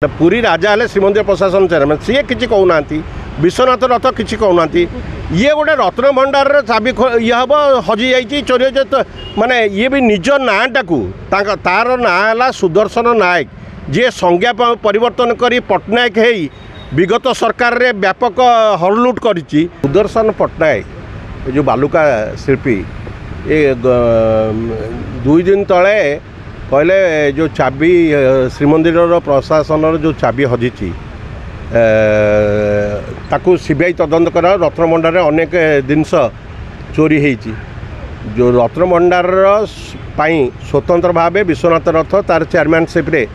पुरी राजा हेले श्रीमंदिर प्रशासन chairman C किसी कहूना विश्वनाथ रथ किसी कहूना ये गोटे रत्न भंडार चाबी ये हम हजि जा चोरी हो माने ये भी निज नाटा को तार ना सुदर्शन नायक जी संज्ञा परिवर्तन कर पट्टनायक है विगत सरकार रे व्यापक हरलुट कर सुदर्शन पट्टनायक जो बालुका शिल्पी ये 2 दिन तले कहले जो चाबी श्रीमंदिर प्रशासन जो चाबी हजि ताकू सीबीआई तदंत कर रत्नभंडार अनेक जिनस चोरी होती जो रत्नभंडार स्वतंत्र भाव विश्वनाथ रथ तार चेयरमैनशिप रे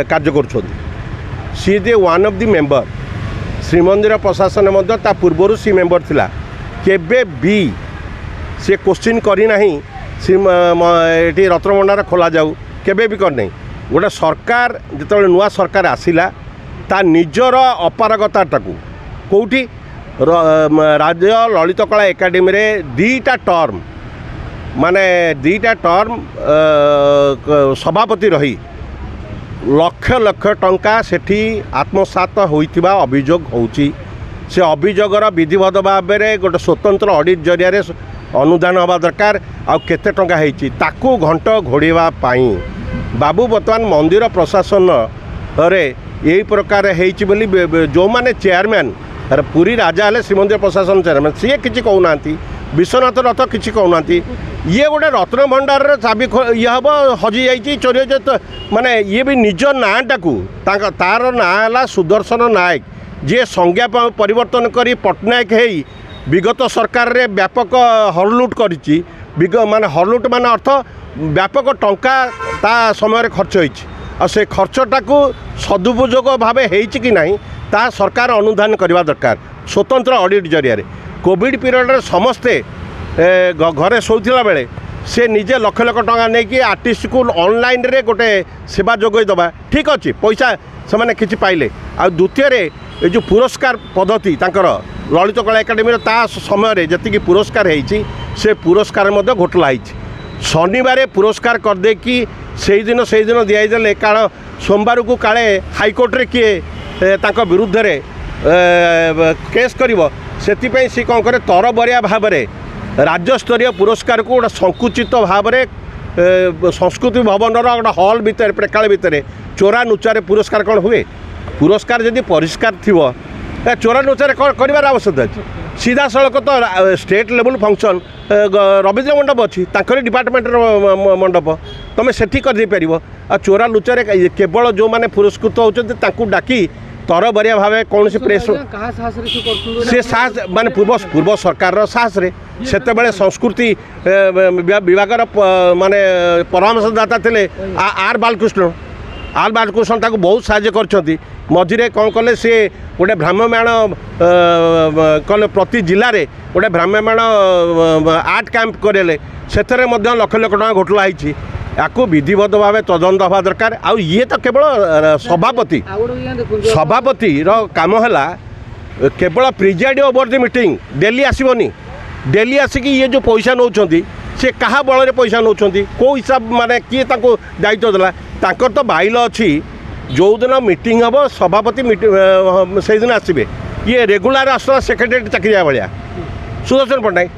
कार्य कर सी दे one of the member Srimandir प्रशासन ता पूर्वर सी मेंबर थिला केबे भी से क्वेश्चन करना ये रत्नभंडार खोल जाऊ केबे भी करना गोटे सरकार जो नुआ सरकार आसिला ता निजर अपारगता कौटी राज्य ललित कला एकाडेमी रे 2टा टर्म माने 2टा टर्म सभापति रही लक्ष लक्ष टंका सेठी आत्मसात होइतिबा अभियोग होउची से अभियोगर विधिवत भाव में गोटे स्वतंत्र ऑडिट जरिया अनुदान हवा दरकार आउ केते टंका हेची ताकू घंट घोड़ीवा पाई बाबू बर्तमान मंदिर प्रशासन रे यही प्रकार हेची बोली जो माने चेयरमैन पुरी राजा हेले श्रीमंदिर प्रशासन चेयरमैन सी किसी कहूना विश्वनाथ रथ किसी कहूना ये गोटे रत्न भंडार चाबी ये हम हजि जा चोरी हो माने ये भी निज नाटा को तार ना सुदर्शन नायक जी संज्ञा परिवर्तन कर पट्टनायक है विगत सरकार रे व्यापक हरलुट कर माने हरलुट माने अर्थ व्यापक टंका ता समय खर्च हो से खर्चटा को सदुपयोग भाव कि नहीं ता सरकार अनुधान करवा दरकार स्वतंत्र ऑडिट जरिया कोविड पीरियड रे समस्ते घरे शोला बेले से निजे लक्ष लक्ष टंका नहीं कि आर्टिस्ट को ऑनलाइन रे गोटे सेवा जोगई दबा ठीक अच्छे पैसा से मैंने किसी पाइले आ द्वितीय ये जो पुरस्कार पद्धति तांकर ललित कला एकाडेमी ता समय जी पुरस्कार होती से पुरस्कार घोटला होती शनिवार पुरस्कार करदे कि से दिन दिदेले कारण सोमवार को काले हाईकोर्ट रे किए तांको विरुद्ध रे केस करिवो सेतिपई सी कौन करे तरबरिया भाव में राज्यस्तरीय पुरस्कार को गोटे संकुचित भाव में संस्कृति भवन गोटे हॉल भितर प्रेक्षालय भितर चोरा नुचारे पुरस्कार कौन हुए पुरस्कार जदि परिष्कार थी चोरा नुचारे कौन कर आवश्यकता अच्छी सीधा सड़क तो स्टेट लेवल फंक्शन रवींद्र मंडप अच्छी डिपार्टमेंट मंडप तुम से कर आ चोरा लुचारे केवल जो मैंने पुरस्कृत होती डाकी तरबरिया भाव कौन से प्रेस से साहस माने पूर्व सरकार साहस रे सेते बेले संस्कृति विभाग माने परामर्शदाता थे आर बालकृष्ण ताको बहुत साहाय्य करछंती मझिरे कौन कले सी गोटे भ्राम्यमाण कले प्रति जिले में गोटे भ्राम्यमाण आर्ट कैंप करेले से लक्ष लक्ष टका घोटला होती याकू विधिवत भाव तदंत हवा दरकार आ ये तो केवल सभापति काम है केवल preside over the meeting daily आसबनी डेली आसिकी ये जो पैसा नौ सी क्या बल पैसा नौ कौ हिसाब माने किए दायित्व देला तांकर तो बाइल अच्छी जो दिन मीटिंग हम सभापति से दिन आसबे ये रेगुलार आसला सेक्रेटरी चाकरिया भाया सुदर्शन पट्टनायक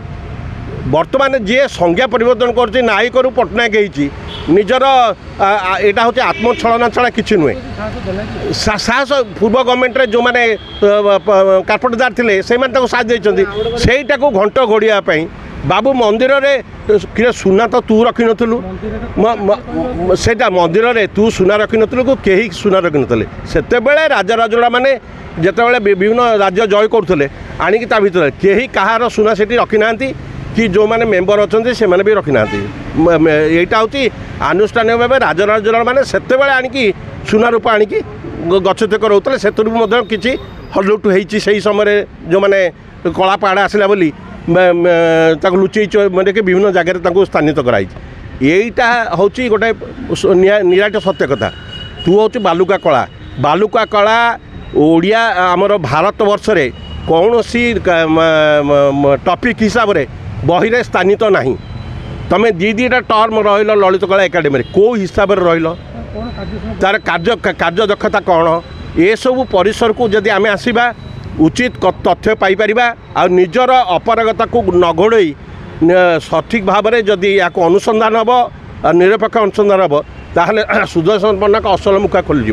बर्तमान जी संज्ञा परिवर्तन कर नायक रू पट्टनायक होती निजर यहाँ हूँ आत्मछलना छड़ा कि नुहे साहस पूर्व गवर्नमेंट रे जो मैंने कार्पेटदार थे से साथ देते सहीटा को घंट घोड़ापी बाबू मंदिर रे सुना तो तू रखी नथुलु सेटा मंदिर रे तू सुना रखी नथुलु को केही सुना रखी नथले सेते बेले राजा राजोड़ा माने जेते बेले विभिन्न राज्य जय करथले आनिकी ता भितर केही कहार सुना सेठी रखी नांती कि जो माने मेंबर अछंती से माने भी रखी नांती एटा होती आनुष्ठानिक भाव राजा राजोड़ा माने सेते बेले आनिकी सुना रूपा आनिकी गच्छतेक रोतले सेतुरु मध्य किछि हलुट हेछि सेही समय जो माने कला पहाड़ आसिला बोली लुचई मैंने कि विभिन्न जगह स्थानित कराई हूँ गोटे निराट सत्य कथा तू हूँ बालुका कला ओडिया आमर भारत वर्ष रे कौन सी टॉपिक हिसाब रे बही रे स्थानित नहीं तुम दीटा टर्म रही ललित कला एकाडेमी कौ हिसाब से रही तार कार्य दक्षता कौन ये सब परिसर को जदि आम आसवा उचित तथ्य पाइपर आ निजर अपरागता को न घोड़े सठिक भाव में जदि या अनुसंधान हम निरपेक्ष अनुसंधान हम ताहले सुदर्शन पन्ना का असल मुखा खोल